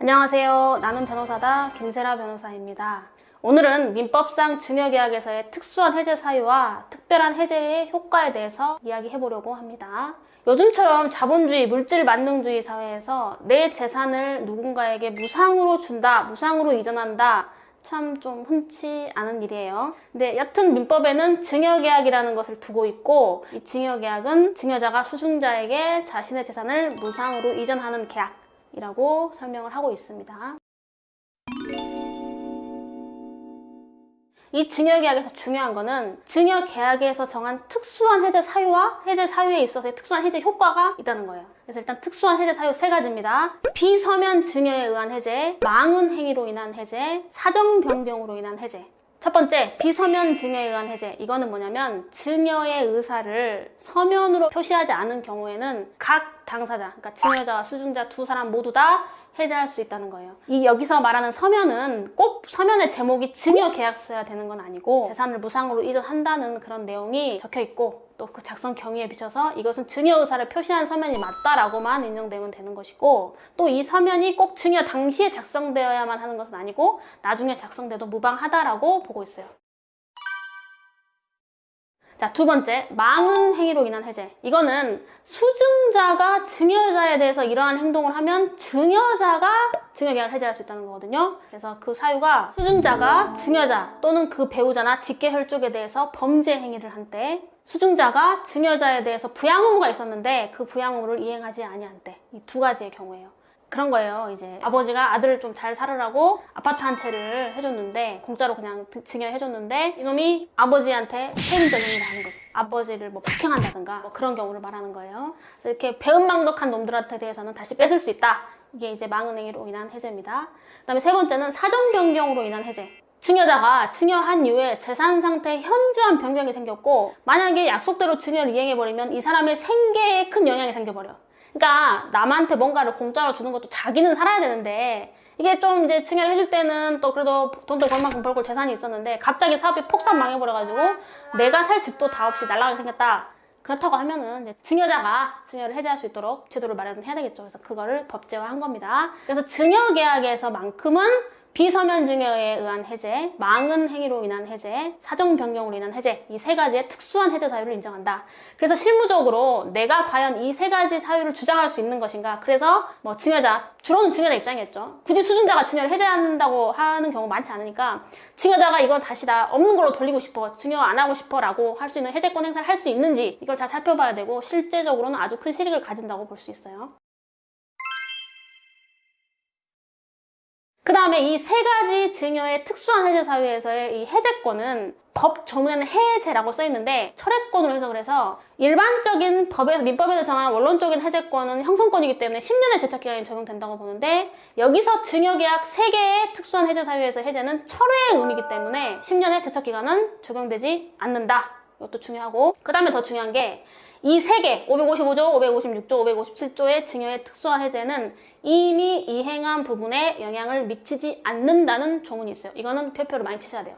안녕하세요. 나는 변호사다 김세라 변호사입니다. 오늘은 민법상 증여계약에서의 특수한 해제 사유와 특별한 해제의 효과에 대해서 이야기해보려고 합니다. 요즘처럼 자본주의, 물질 만능주의 사회에서 내 재산을 누군가에게 무상으로 준다, 무상으로 이전한다, 참 좀 흔치 않은 일이에요. 근데 여튼 민법에는 증여계약이라는 것을 두고 있고, 이 증여계약은 증여자가 수증자에게 자신의 재산을 무상으로 이전하는 계약이라고 설명을 하고 있습니다. 이 증여계약에서 중요한 거는 증여계약에서 정한 특수한 해제 사유와 해제 사유에 있어서의 특수한 해제 효과가 있다는 거예요. 그래서 일단 특수한 해제 사유 3가지입니다. 비서면 증여에 의한 해제, 망은 행위로 인한 해제, 사정 변경으로 인한 해제. 첫 번째, 비서면 증여에 의한 해제. 이거는 뭐냐면 증여의 의사를 서면으로 표시하지 않은 경우에는 각 당사자, 그러니까 증여자와 수증자 두 사람 모두 다 해제할 수 있다는 거예요. 이 여기서 말하는 서면은 꼭 서면의 제목이 증여계약서여야 되는 건 아니고 재산을 무상으로 이전한다는 그런 내용이 적혀 있고 또 그 작성 경위에 비춰서 이것은 증여 의사를 표시한 서면이 맞다라고만 인정되면 되는 것이고, 또 이 서면이 꼭 증여 당시에 작성되어야만 하는 것은 아니고 나중에 작성돼도 무방하다라고 보고 있어요. 자, 두 번째, 망은 행위로 인한 해제. 이거는 수증자가 증여자에 대해서 이러한 행동을 하면 증여자가 증여계약을 해제할 수 있다는 거거든요. 그래서 그 사유가 수증자가 증여자 또는 그 배우자나 직계혈족에 대해서 범죄 행위를 한 때, 수증자가 증여자에 대해서 부양 의무가 있었는데 그 부양 의무를 이행하지 아니한 때, 이 두 가지의 경우예요. 그런 거예요. 이제 아버지가 아들을 좀 잘 살으라고 아파트 한 채를 해줬는데, 공짜로 그냥 증여해줬는데 이놈이 아버지한테 살인적 행위를 하는 거지. 아버지를 뭐 폭행한다든가 뭐 그런 경우를 말하는 거예요. 그래서 이렇게 배은망덕한 놈들한테 대해서는 다시 뺏을 수 있다. 이게 이제 망은 행위로 인한 해제입니다. 그 다음에 세 번째는 사정 변경으로 인한 해제. 증여자가 증여한 이후에 재산 상태에 현저한 변경이 생겼고, 만약에 약속대로 증여를 이행해버리면 이 사람의 생계에 큰 영향이 생겨버려. 그러니까 남한테 뭔가를 공짜로 주는 것도 자기는 살아야 되는데, 이게 좀 이제 증여를 해줄 때는 또 그래도 돈도 벌 만큼 벌고 재산이 있었는데 갑자기 사업이 폭삭 망해버려가지고 내가 살 집도 다 없이 날아가게 생겼다. 그렇다고 하면은 이제 증여자가 증여를 해제할 수 있도록 제도를 마련을 해야 되겠죠. 그래서 그거를 법제화한 겁니다. 그래서 증여계약에서만큼은 비서면 증여에 의한 해제, 망은 행위로 인한 해제, 사정 변경으로 인한 해제, 이 3가지의 특수한 해제 사유를 인정한다. 그래서 실무적으로 내가 과연 이 3가지 사유를 주장할 수 있는 것인가. 그래서 뭐 증여자, 주로는 증여자 입장이겠죠. 굳이 수증자가 증여를 해제한다고 하는 경우 많지 않으니까 증여자가 이거 다시 다 없는 걸로 돌리고 싶어, 증여 안 하고 싶어 라고 할 수 있는 해제권 행사를 할 수 있는지 이걸 잘 살펴봐야 되고, 실제적으로는 아주 큰 실익을 가진다고 볼 수 있어요. 그 다음에 이 3가지 증여의 특수한 해제 사유에서의 이 해제권은 법 조문에는 해제라고 써있는데 철회권으로 해석을 해서, 일반적인 법에서, 민법에서 정한 원론적인 해제권은 형성권이기 때문에 10년의 제척기간이 적용된다고 보는데, 여기서 증여계약 3개의 특수한 해제 사유에서 해제는 철회의 의미이기 때문에 10년의 제척기간은 적용되지 않는다. 이것도 중요하고, 그 다음에 더 중요한 게 이 3개, 555조, 556조, 557조의 증여의 특수한 해제는 이미 이행한 부분에 영향을 미치지 않는다는 조문이 있어요. 이거는 표표를 많이 치셔야 돼요.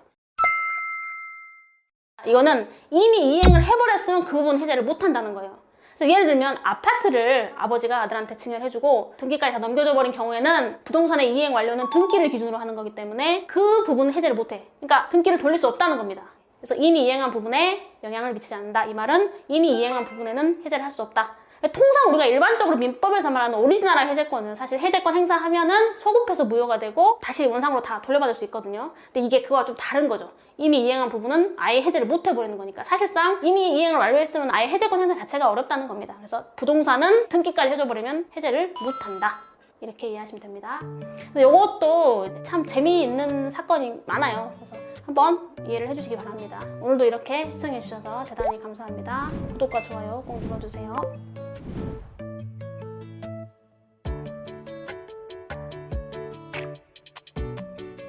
이거는 이미 이행을 해버렸으면 그 부분 해제를 못한다는 거예요. 그래서 예를 들면 아파트를 아버지가 아들한테 증여를 해주고 등기까지 다 넘겨줘 버린 경우에는 부동산의 이행 완료는 등기를 기준으로 하는 거기 때문에 그 부분은 해제를 못해. 그러니까 등기를 돌릴 수 없다는 겁니다. 그래서 이미 이행한 부분에 영향을 미치지 않는다. 이 말은 이미 이행한 부분에는 해제를 할 수 없다. 통상 우리가 일반적으로 민법에서 말하는 오리지널한 해제권은 사실 해제권 행사하면은 소급해서 무효가 되고 다시 원상으로 다 돌려받을 수 있거든요. 근데 이게 그거와 좀 다른 거죠. 이미 이행한 부분은 아예 해제를 못 해버리는 거니까 사실상 이미 이행을 완료했으면 아예 해제권 행사 자체가 어렵다는 겁니다. 그래서 부동산은 등기까지 해줘버리면 해제를 못한다. 이렇게 이해하시면 됩니다. 그래서 이것도 참 재미있는 사건이 많아요. 그래서 한번 이해를 해주시기 바랍니다. 오늘도 이렇게 시청해주셔서 대단히 감사합니다. 구독과 좋아요 꼭 눌러주세요.